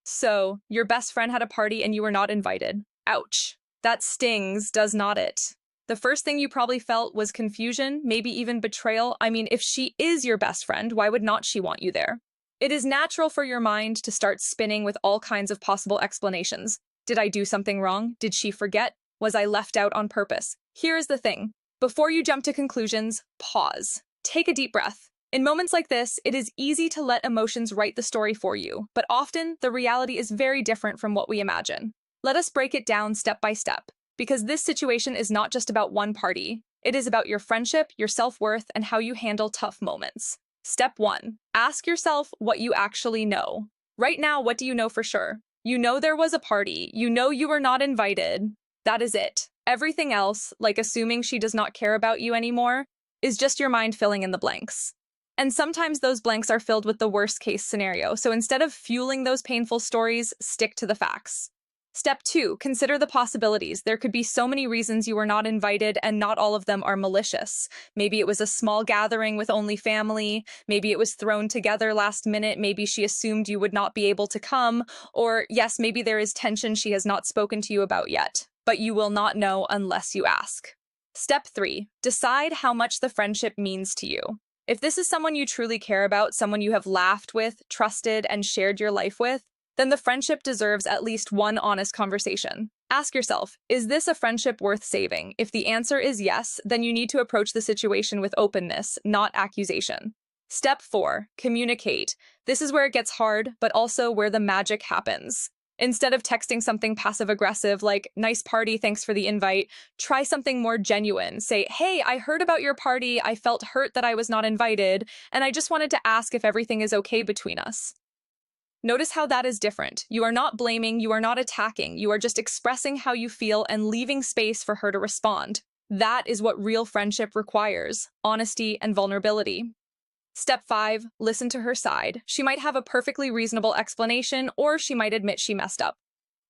So, your best friend had a party and you were not invited. Ouch. That stings, does not it? The first thing you probably felt was confusion, maybe even betrayal. I mean, if she is your best friend, why would not she want you there? It is natural for your mind to start spinning with all kinds of possible explanations. Did I do something wrong? Did she forget? Was I left out on purpose? Here is the thing. Before you jump to conclusions, pause. Take a deep breath. In moments like this, it is easy to let emotions write the story for you, but often the reality is very different from what we imagine. Let us break it down step by step, because this situation is not just about one party. It is about your friendship, your self-worth, and how you handle tough moments. Step 1. Ask yourself what you actually know. Right now, what do you know for sure? You know there was a party. You know you were not invited. That is it. Everything else, like assuming she does not care about you anymore, is just your mind filling in the blanks. And sometimes those blanks are filled with the worst case scenario, so instead of fueling those painful stories, stick to the facts. Step 2, consider the possibilities. There could be so many reasons you were not invited, and not all of them are malicious. Maybe it was a small gathering with only family. Maybe it was thrown together last minute. Maybe she assumed you would not be able to come. Or yes, maybe there is tension she has not spoken to you about yet. But you will not know unless you ask. Step 3, decide how much the friendship means to you. If this is someone you truly care about, someone you have laughed with, trusted, and shared your life with, then the friendship deserves at least one honest conversation. Ask yourself, is this a friendship worth saving? If the answer is yes, then you need to approach the situation with openness, not accusation. Step 4, communicate. This is where it gets hard, but also where the magic happens. Instead of texting something passive-aggressive like, nice party, thanks for the invite, try something more genuine. Say, hey, I heard about your party, I felt hurt that I was not invited, and I just wanted to ask if everything is okay between us. Notice how that is different. You are not blaming, you are not attacking, you are just expressing how you feel and leaving space for her to respond. That is what real friendship requires, honesty and vulnerability. Step 5, listen to her side. She might have a perfectly reasonable explanation, or she might admit she messed up.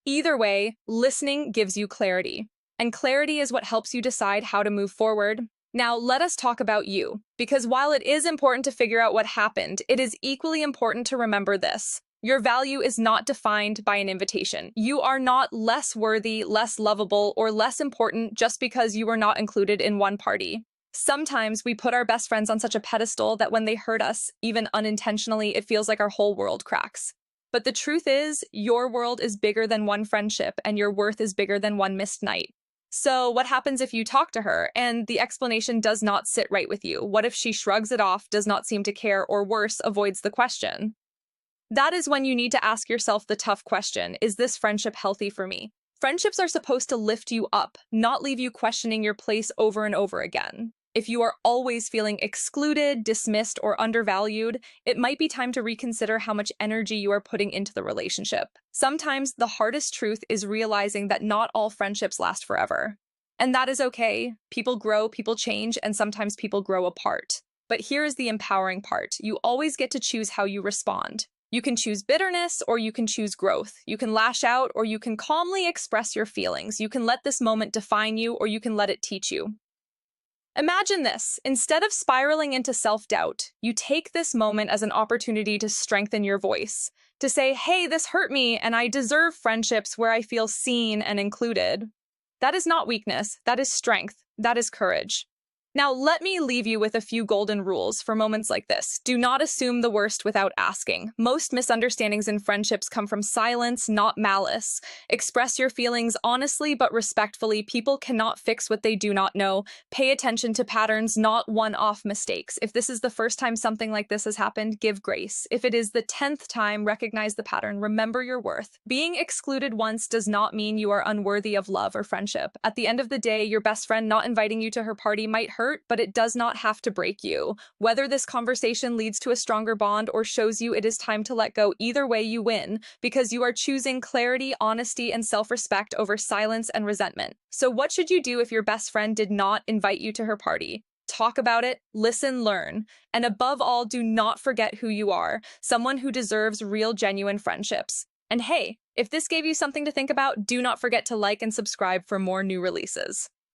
Either way, listening gives you clarity, and clarity is what helps you decide how to move forward. Now, let us talk about you, because while it is important to figure out what happened, it is equally important to remember this. Your value is not defined by an invitation. You are not less worthy, less lovable, or less important just because you were not included in one party. Sometimes we put our best friends on such a pedestal that when they hurt us, even unintentionally, it feels like our whole world cracks. But the truth is, your world is bigger than one friendship, and your worth is bigger than one missed night. So what happens if you talk to her and the explanation does not sit right with you? What if she shrugs it off, does not seem to care, or worse, avoids the question? That is when you need to ask yourself the tough question, is this friendship healthy for me? Friendships are supposed to lift you up, not leave you questioning your place over and over again. If you are always feeling excluded, dismissed, or undervalued, it might be time to reconsider how much energy you are putting into the relationship. Sometimes the hardest truth is realizing that not all friendships last forever. And that is okay. People grow, people change, and sometimes people grow apart. But here is the empowering part. You always get to choose how you respond. You can choose bitterness or you can choose growth. You can lash out or you can calmly express your feelings. You can let this moment define you or you can let it teach you. Imagine this. Instead of spiraling into self-doubt, you take this moment as an opportunity to strengthen your voice, to say, hey, this hurt me and I deserve friendships where I feel seen and included. That is not weakness. That is strength. That is courage. Now, let me leave you with a few golden rules for moments like this. Do not assume the worst without asking. Most misunderstandings in friendships come from silence, not malice. Express your feelings honestly but respectfully. People cannot fix what they do not know. Pay attention to patterns, not one-off mistakes. If this is the first time something like this has happened, give grace. If it is the 10th time, recognize the pattern. Remember your worth. Being excluded once does not mean you are unworthy of love or friendship. At the end of the day, your best friend not inviting you to her party might hurt, but it does not have to break you. Whether this conversation leads to a stronger bond or shows you it is time to let go, either way you win, because you are choosing clarity, honesty, and self-respect over silence and resentment. So what should you do if your best friend did not invite you to her party? Talk about it, listen, learn, and above all, do not forget who you are, someone who deserves real, genuine friendships. And hey, if this gave you something to think about, do not forget to like and subscribe for more new releases.